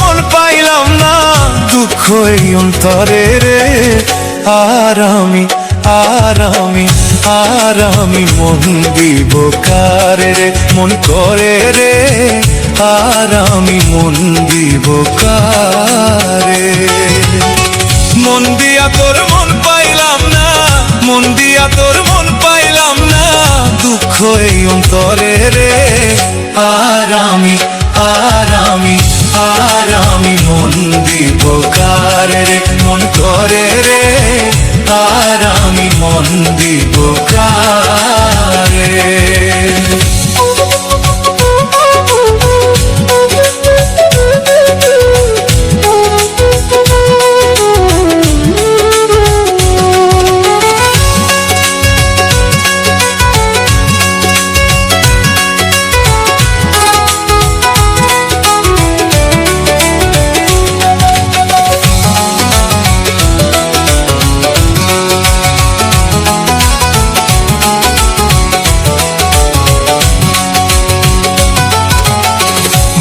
মন পাইলাম না, দুঃখ এই অন্তরে রে। আর আমি মন দিব কারে রে, মন করে রে। আর আমি মন দিব কারে। মন দিয়া তোর মন পাইলাম না, মন দিয়া তোর মন পাইলাম না, দুঃখ এই অন্তরে রে। আর আমি মন দিব কারে রে, মন করে রে। আর আমি মন দিব কারে।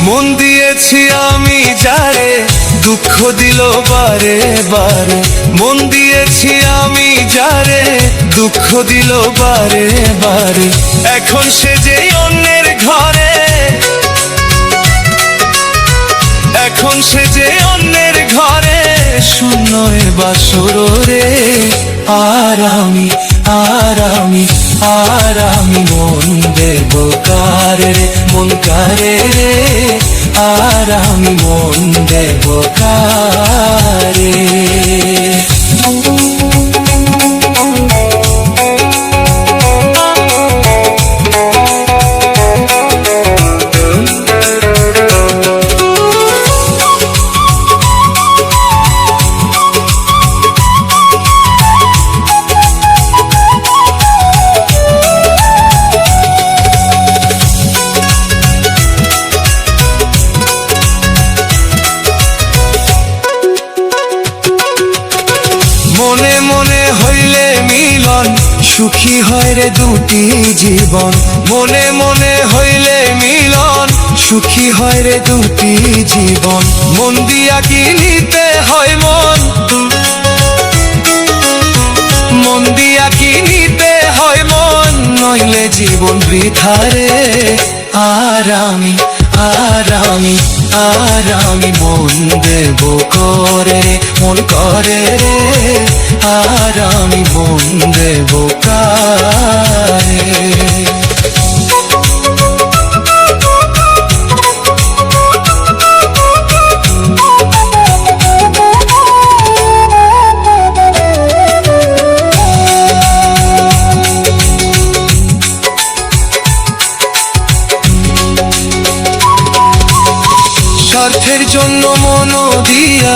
মন দিয়েছি আমি যারে, দুঃখ দিল বারে বারে। মন দিয়েছি আমি যারে, দুঃখ দিল বারে বারে। এখন সে যে অন্যের ঘরে, এখন সে যে অন্যের ঘরে, শূন্য এ বাসর রে। আর আমি মন দেব কারে রে, মন কারে রে। আর আমি মন দেব কারে। মনে মনে হইলে মিলন, সুখী হয় রে দুটি জীবন। মনে মনে হইলে মিলন, সুখী হয় রে দুটি জীবন। মন দিয়া কি নিতে হয় মন, মন দিয়া কি নিতে হয় মন, নইলে জীবন বৃথা রে। আর আমি মন দেব করে রে, মন করে রে। আর আমি মন দেব কারে। স্বার্থের জন্য মন দিয়া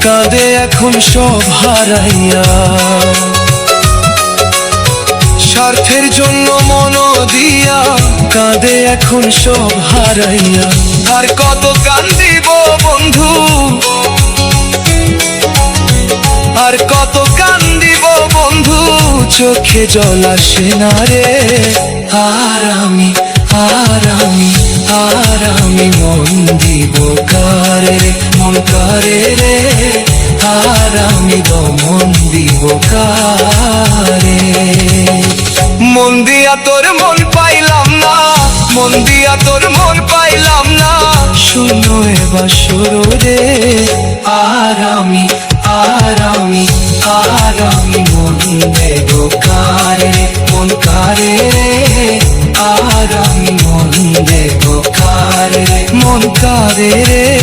কাঁদে এখন সব হারাইয়া। স্বার্থের জন্য মন দিয়া কাঁদে এখন সব হারাইয়া। আর কত কান্দিব বন্ধু, আর কত কান্দিব বন্ধু, চোখে জল আসে না রে। আর আমি মন দিব কারে রে, মন করে রে। আর আমি মন দিব কারে। মন দিয়া তোর মন পাইলাম না, মন দিয়া তোর মন পাইলাম না, শূন্য এ বাসর রে। আর আমি মন দেব কারে রে, মন কারে রে। আর আমি মন দেব কারে রে, মন কারে রে।